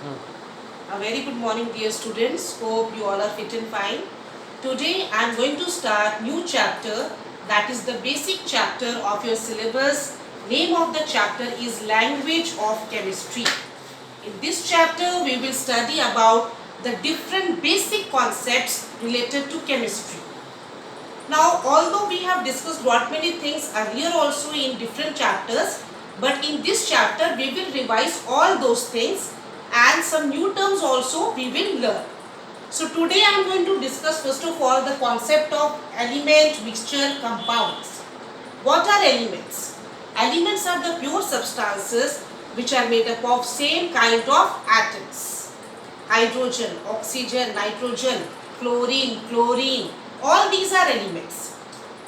A very good morning, dear students. Hope you all are fit and fine. Today I am going to start new chapter, that is the basic chapter of your syllabus. Name of the chapter is Language of Chemistry. In this chapter we will study about the different basic concepts related to chemistry. Now, although we have discussed lot many things earlier also in different chapters, but in this chapter we will revise all those things and some new terms also we will learn. So today I am going to discuss first of all the concept of element, mixture, compounds. What are elements? Elements are the pure substances which are made up of same kind of atoms. Hydrogen, oxygen, nitrogen, fluorine, chlorine, all these are elements.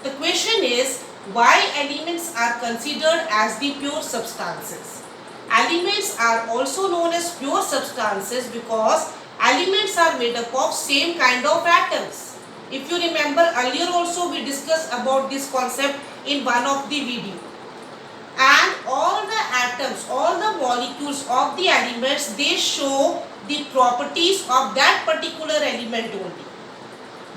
The question is, why elements are considered as the pure substances? Elements are also known as pure substances because elements are made up of same kind of atoms. If you remember, earlier also we discussed about this concept in one of the video. And all the atoms, all the molecules of the elements, they show the properties of that particular element only.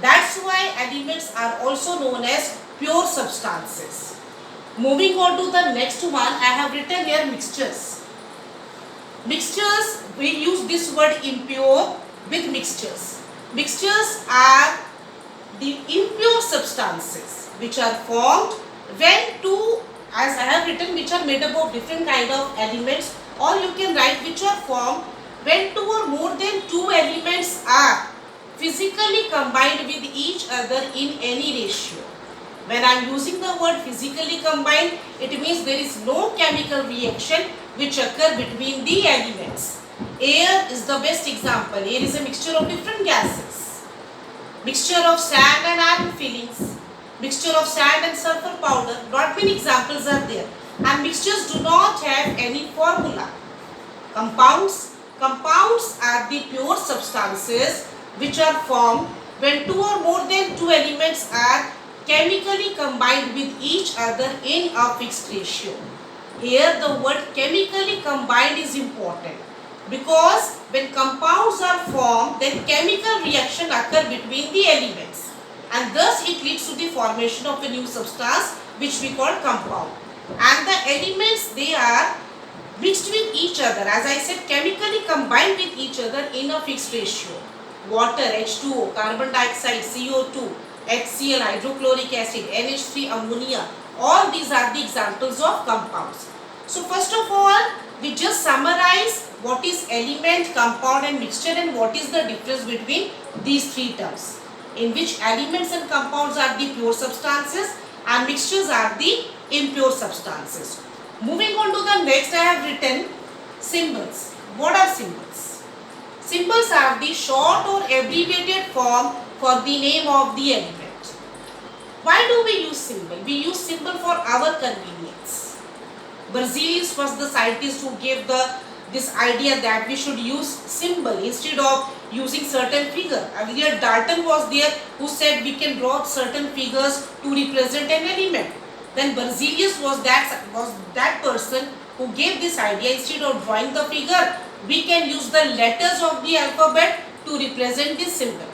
That's why elements are also known as pure substances. Moving on to the next one, I have written here mixtures. Mixtures, we use this word impure with mixtures. Mixtures are the impure substances which are formed when two, as I have written, which are made up of different kind of elements, or you can write which are formed when two or more than two elements are physically combined with each other in any ratio. When I am using the word physically combined, it means there is no chemical reaction which occur between the elements. Air is the best example. Air is a mixture of different gases. Mixture of sand and iron fillings. Mixture of sand and sulfur powder. Not many examples are there. And mixtures do not have any formula. Compounds. Compounds are the pure substances which are formed when two or more than two elements are chemically combined with each other in a fixed ratio. Here the word chemically combined is important because when compounds are formed, then chemical reaction occur between the elements and thus it leads to the formation of a new substance which we call compound. And the elements, they are mixed with each other, as I said, chemically combined with each other in a fixed ratio. Water, H2O, carbon dioxide, CO2, HCl, hydrochloric acid, NH3, ammonia, all these are the examples of compounds. So first of all, we just summarize what is element, compound and mixture and what is the difference between these three terms, in which elements and compounds are the pure substances and mixtures are the impure substances. Moving on to the next, I have written symbols. What are symbols? Symbols are the short or abbreviated form for the name of the element. Why do we use symbol? We use symbol for our convenience. Berzelius was the scientist who gave this idea that we should use symbol instead of using certain figure. Earlier Dalton was there who said we can draw certain figures to represent an element. Then Berzelius was that person who gave this idea. Instead of drawing the figure, we can use the letters of the alphabet to represent this symbol.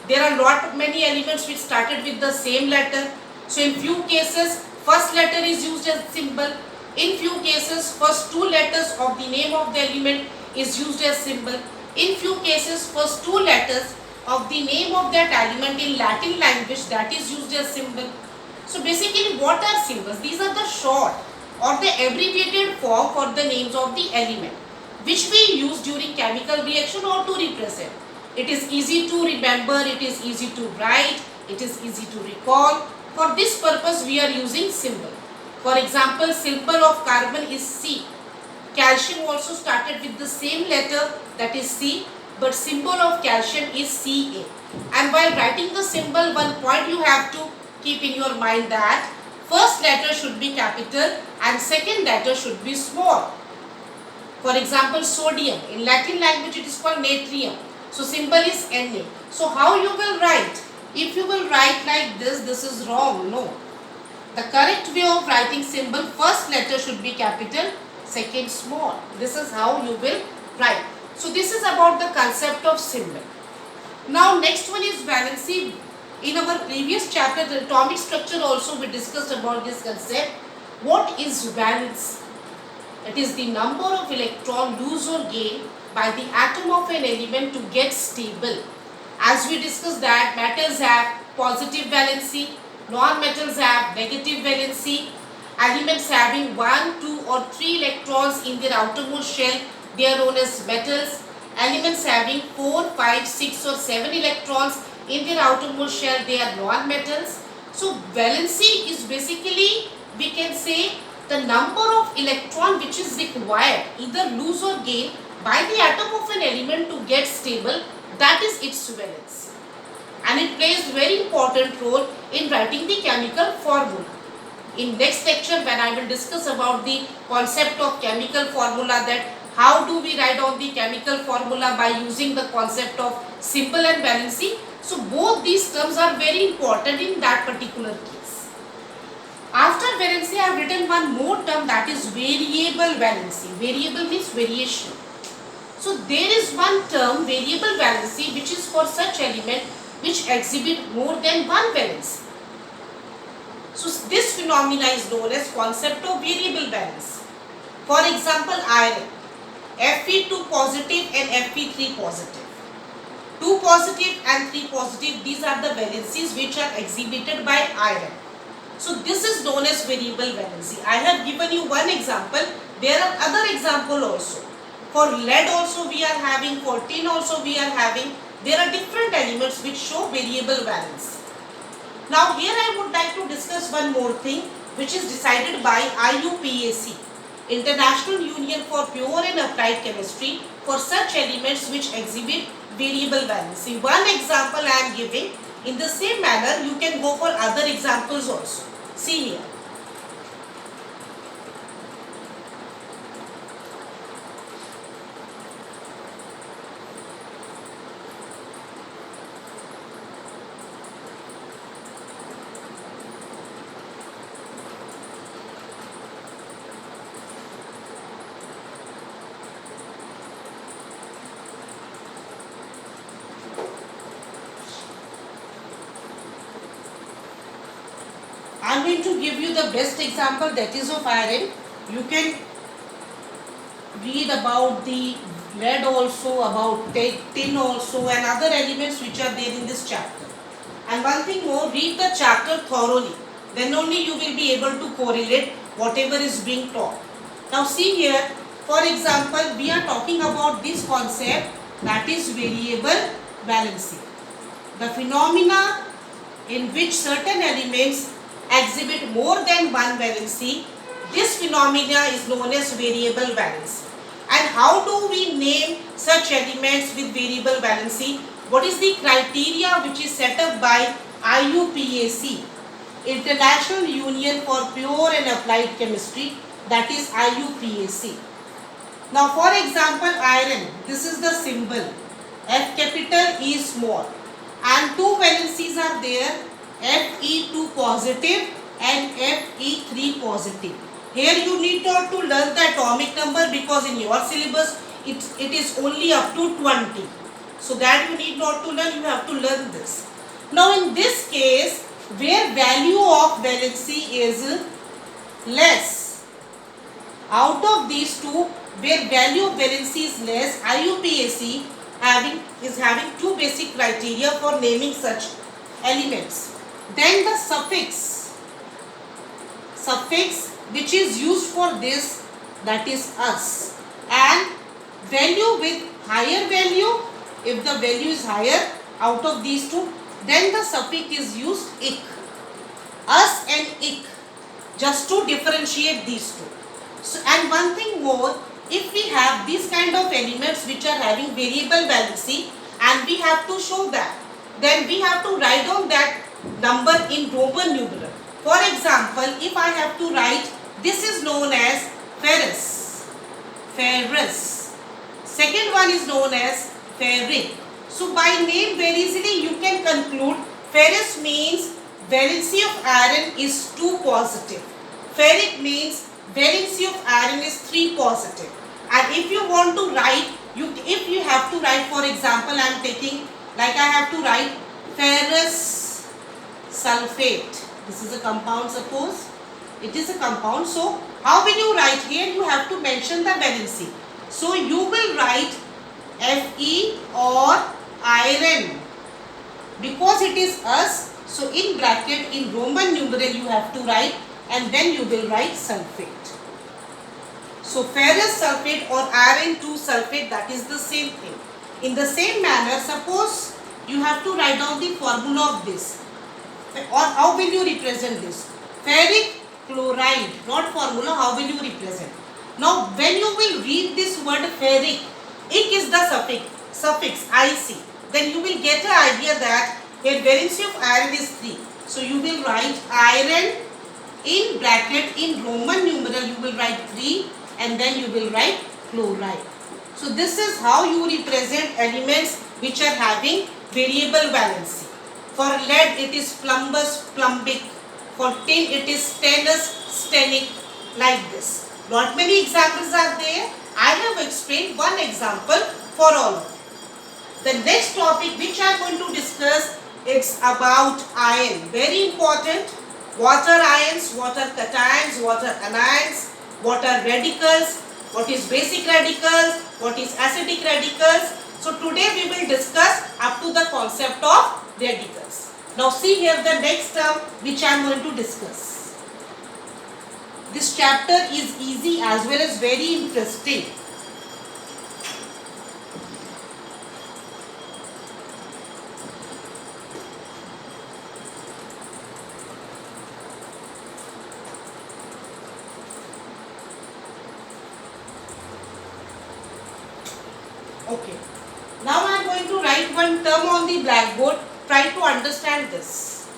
There are many elements which started with the same letter. So in few cases, first letter is used as symbol. In few cases, first two letters of the name of the element is used as symbol. In few cases, first two letters of the name of that element in Latin language, that is used as symbol. So basically, what are symbols? These are the short or the abbreviated form for the names of the element, which we use during chemical reaction or to represent. It is easy to remember, it is easy to write, it is easy to recall. For this purpose, we are using symbol. For example, symbol of carbon is C. Calcium also started with the same letter, that is C, but symbol of calcium is Ca. And while writing the symbol, one point you have to keep in your mind that first letter should be capital and second letter should be small. For example, sodium, in Latin language it is called natrium. So symbol is Na. So how you will write? If you will write like this is wrong. No. The correct way of writing symbol, first letter should be capital, second small. This is how you will write. So about the concept of symbol. Now next one is valency. In our previous chapter, the atomic structure also we discussed about this concept. What is valence? It is the number of electron lose or gain by the atom of an element to get stable. As we discussed that metals have positive valency, non-metals have negative valency. Elements having 1, 2 or 3 electrons in their outermost shell, they are known as metals. Elements having 4, 5, 6 or 7 electrons in their outermost shell, they are non-metals. So valency is basically, we can say, the number of electron which is required, either lose or gain, by the atom of an element to get stable, that is its valence. And it plays very important role in writing the chemical formula. In next lecture, when I will discuss about the concept of chemical formula, that how do we write down the chemical formula by using the concept of symbol and valency. So both these terms are very important in that particular case. After valency, I have written one more term, that is variable valency. Variable means variation. So there is one term, variable valency, which is for such element which exhibit more than one valence. So this phenomena is known as concept of variable valence. For example, iron, Fe2 positive and Fe3 positive. 2 positive and 3 positive, these are the valencies which are exhibited by iron. So this is known as variable valency. I have given you one example. There are other examples also. For lead also we are having, for tin also we are having. There are different elements which show variable valence. Now here I would like to discuss one more thing which is decided by IUPAC, International Union for Pure and Applied Chemistry, for such elements which exhibit variable valency. One example I am giving. In the same manner you can go for other examples also. See here. I am going to give you the best example, that is of iron. You can read about the lead also, about tin also, and other elements which are there in this chapter. And one thing more, read the chapter thoroughly. Then only you will be able to correlate whatever is being taught. Now see here, for example, we are talking about this concept, that is variable valency. The phenomena in which certain elements exhibit more than one valency, this phenomena is known as variable valency. And how do we name such elements with variable valency? What is the criteria which is set up by IUPAC, International Union for Pure and Applied Chemistry, that is IUPAC. Now for example, iron, this is the symbol, F capital, E small, and two valencies are there, Fe2 positive and Fe3 positive. Here you need not to learn the atomic number because in your syllabus it is only up to 20. So that you need not to learn, you have to learn this. Now in this case, where value of valency is less, out of these two, where value of valency is less, IUPAC is having two basic criteria for naming such elements. Then the suffix which is used for this, that is us, and value with higher value, if the value is higher out of these two, then the suffix is used ik, us and ik, just to differentiate these two. So, and one thing more, if we have these kind of elements which are having variable valency and we have to show that, then we have to write down that number in Roman numeral. For example, if I have to write, this is known as ferrous. Second one is known as ferric. So by name very easily you can conclude ferrous means valency of iron is 2 positive. Ferric means valency of iron is 3 positive. And if you want to write, if you have to write I am taking, like I have to write ferrous sulfate. This is a compound, suppose. It is a compound. So, how will you write here? You have to mention the valency. So, you will write Fe or iron. Because it is us, so in bracket, in Roman numeral you have to write, and then you will write sulfate. So ferrous sulfate or iron 2 sulfate, that is the same thing. In the same manner, suppose you have to write down the formula of this, or how will you represent this? Ferric chloride, not formula, how will you represent? Now when you will read this word ferric, ic is the suffix ic, then you will get an idea that here valency of iron is 3. So you will write iron in bracket, in Roman numeral you will write 3, and then you will write chloride. So this is how you represent elements which are having variable valency. For lead it is plumbous, plumbic. For tin it is stannous, stannic, like this. Not many examples are there. I have explained one example for all of you. The next topic which I am going to discuss, it's about iron. Very important. Water ions, water cations, water anions, water radicals, what is basic radicals, what is acidic radicals. So today we will discuss up to the concept of radicals. Now see here the next term which I am going to discuss. This chapter is easy as well as very interesting. Okay. Now I am going to write one term on the blackboard. Try to understand this.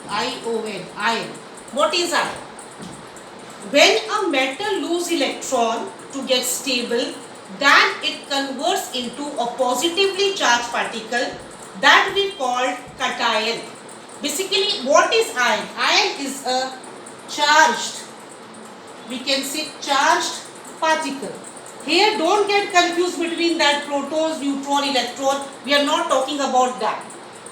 ION, iron. What is iron? When a metal loses electron to get stable, then it converts into a positively charged particle that we call cation. Basically, what is iron? Iron is a charged, we can say charged particle. Here don't get confused between that protons, neutron, electron. We are not talking about that.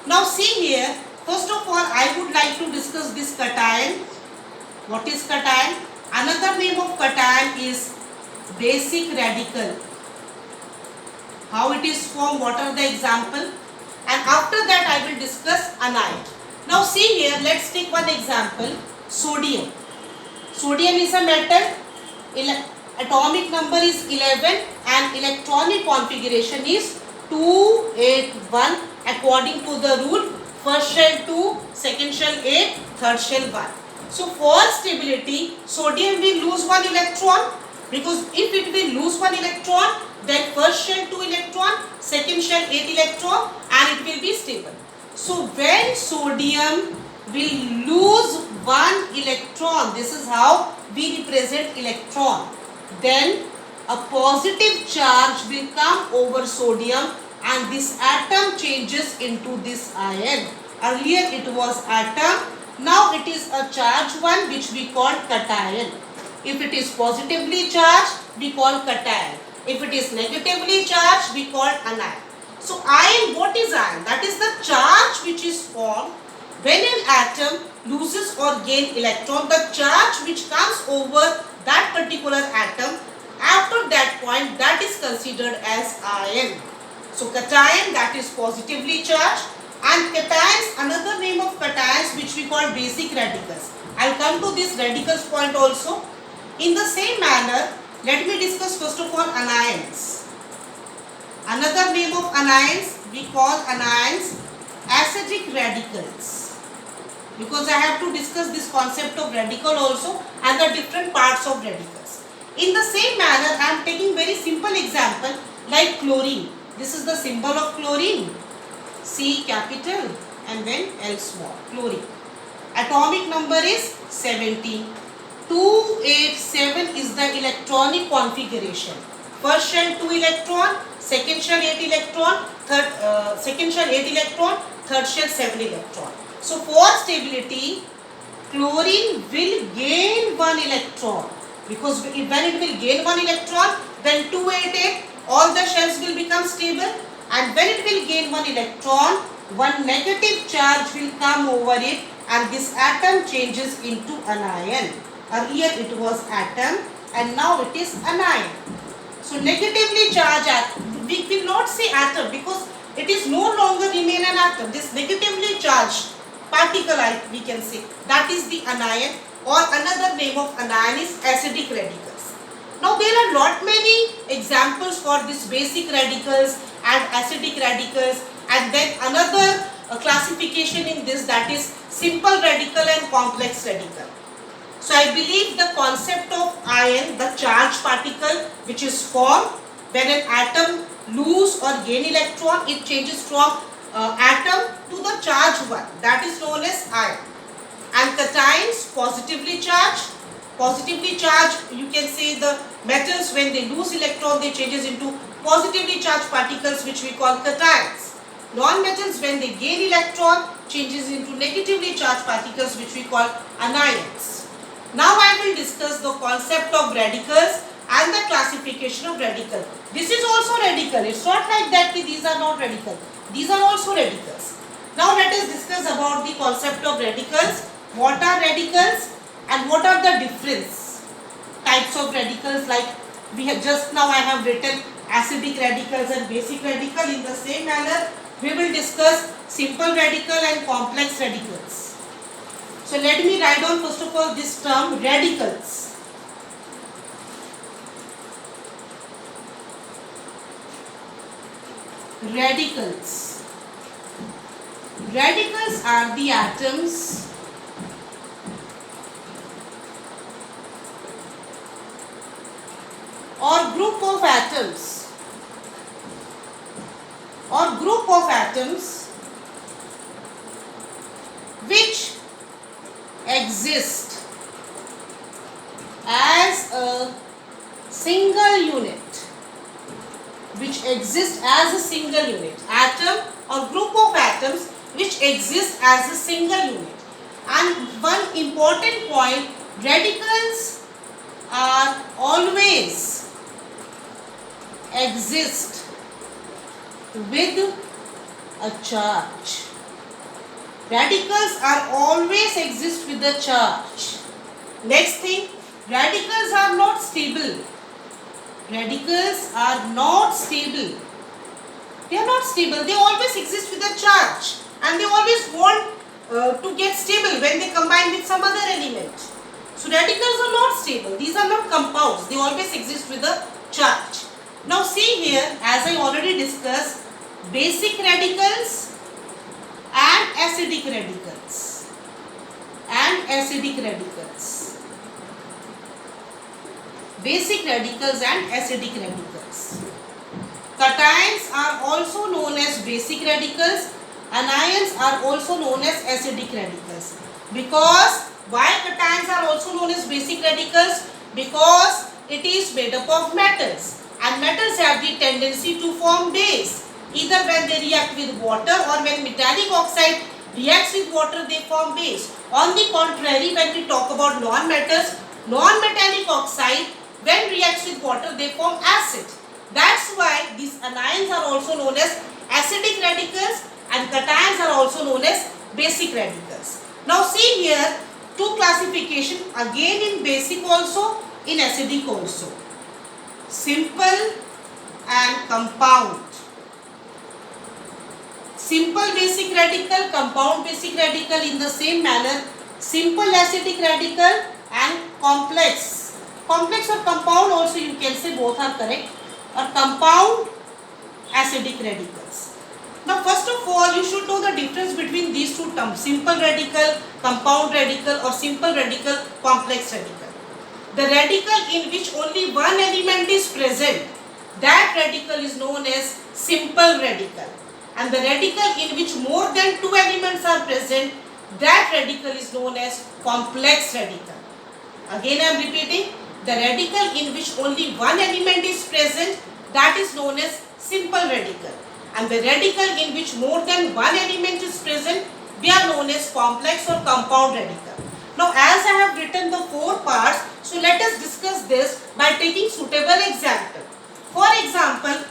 Now see here, first of all I would like to discuss this cation. What is cation? Another name of cation is basic radical. How it is formed, what are the example? And after that I will discuss anion. Now see here, let's take one example, sodium. Sodium is a metal. Atomic number is 11 and electronic configuration is 281 according to the rule, first shell 2, second shell 8, third shell 1. So for stability, sodium will lose one electron, because if it will lose one electron, then first shell 2 electron, second shell 8 electron, and it will be stable. So when sodium will lose one electron, this is how we represent electron, then a positive charge will come over sodium and this atom changes into this ion. Earlier it was atom, now it is a charged one which we call cation. If it is positively charged, we call cation. If it is negatively charged, we call anion. So ion, what is ion? That is the charge which is formed when an atom loses or gains electron. The charge which comes over that particular atom, after that point, that is considered as ion. So cation, that is positively charged, and cations, another name of cations which we call basic radicals. I will come to this radicals point also. In the same manner, let me discuss first of all anions. Another name of anions, we call anions acidic radicals, because I have to discuss this concept of radical also and the different parts of radicals. In the same manner, I am taking very simple example like chlorine. This is the symbol of chlorine, C capital and then L small, chlorine. Atomic number is 17. 287 is the electronic configuration. First shell 2 electron, second shell 8 electron, second shell 8 electron, third shell 7 electron. So for stability, chlorine will gain 1 electron, because when it will gain 1 electron, then 288 all the shells will become stable, and when it will gain one electron, one negative charge will come over it, and this atom changes into anion. Earlier it was atom and now it is anion. So negatively charged atom, we will not say atom because it is no longer remain an atom. This negatively charged particle, we can say, that is the anion, or another name of anion is acidic radicals. Now there are lot many examples for this basic radicals and acidic radicals, and then another classification in this, that is simple radical and complex radical. So I believe the concept of ion, the charged particle which is formed when an atom lose or gain electron, it changes from atom to the charged one, that is known as ion. And cations, positively charged, you can say the metals, when they lose electron, they changes into positively charged particles which we call cations. Non-metals, when they gain electron, changes into negatively charged particles which we call anions. Now I will discuss the concept of radicals and the classification of radical. This is also radical. It's not like that these are not radical. These are also radicals. Now let us discuss about the concept of radicals. What are radicals and what are the difference types of radicals? Like we have just now I have written acidic radicals and basic radical. In the same manner we will discuss simple radical and complex radicals. So let me write down first of all this term radicals. Radicals. Radicals are the atoms or group of atoms which exist as a single unit, atom or group of atoms which exist as a single unit. And one important point, radicals are always exist with a charge. Radicals are always exist with a charge. Next thing, radicals are not stable. Radicals are not stable. They are not stable. They always exist with a charge, and they always want to get stable when they combine with some other element. So radicals are not stable. These are not compounds. They always exist with a charge. Now see here, as I already discussed, basic radicals and acidic radicals. Basic radicals and acidic radicals. Cations are also known as basic radicals. Anions are also known as acidic radicals. Because why cations are also known as basic radicals? Because it is made up of metals, and metals have the tendency to form base, either when they react with water or when metallic oxide reacts with water they form base. On the contrary, when we talk about non-metals, non-metallic oxide when reacts with water they form acid. That's why these anions are also known as acidic radicals and cations are also known as basic radicals. Now see here, two classification again in basic also, in acidic also. Simple and compound. Simple basic radical, compound basic radical, in the same manner simple acidic radical and complex. Complex or compound also you can say, both are correct, or compound acidic radicals. Now first of all you should know the difference between these two terms, simple radical, compound radical, or simple radical, complex radical. The radical in which only one element is present, that radical is known as simple radical. And the radical in which more than two elements are present, that radical is known as complex radical. Again I am repeating, the radical in which only one element is present, that is known as simple radical. And the radical in which more than one element is present, they are known as complex or compound radical. Now as I have written the four parts, so let us discuss this by taking suitable example. For example,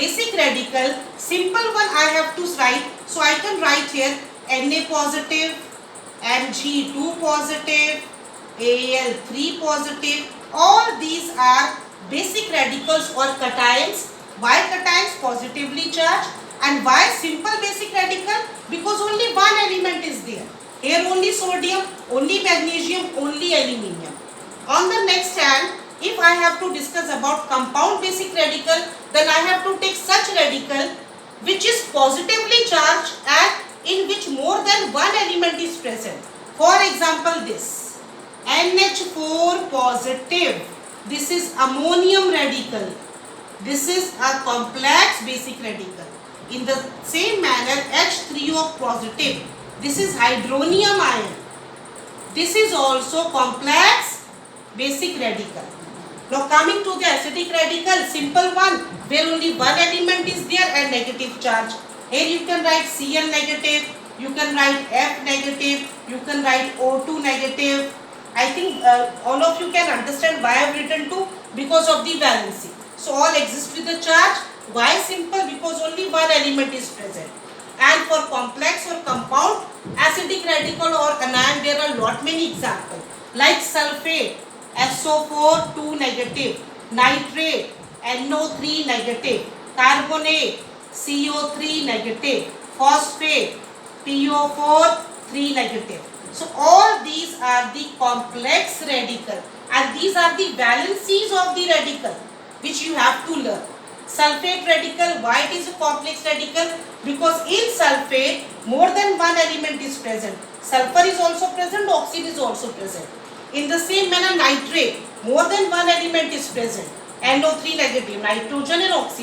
basic radical, simple one I have to write. So I can write here Na positive, Mg2 positive, Al3 positive. All these are basic radicals or cations. Why cations? Positively charged. And why simple basic radical? Because only one element is there. Here only sodium, only magnesium, only aluminium. On the next hand, if I have to discuss about compound basic radical, then I have to take such radical which is positively charged and in which more than one element is present. For example, this NH4 positive. This is ammonium radical. This is a complex basic radical. In the same manner, H3O positive. This is hydronium ion. This is also complex basic radical. Now coming to the acidic radical, simple one where only one element is there and negative charge. Here you can write Cl negative, you can write F negative, you can write O2 negative. I think all of you can understand why I have written 2, because of the valency. So all exist with the charge. Why simple? Because only one element is present. And for complex or compound acidic radical or anion, there are lot many examples like sulfate, SO4 2 negative, nitrate, NO3 negative, carbonate, CO3 negative, phosphate, PO4 3 negative. So all these are the complex radical and these are the valencies of the radical which you have to learn. Sulfate radical, why it is a complex radical? Because in sulfate more than one element is present. Sulfur is also present, oxygen is also present. In the same manner, nitrate, more than one element is present. NO3 negative, nitrogen and oxygen.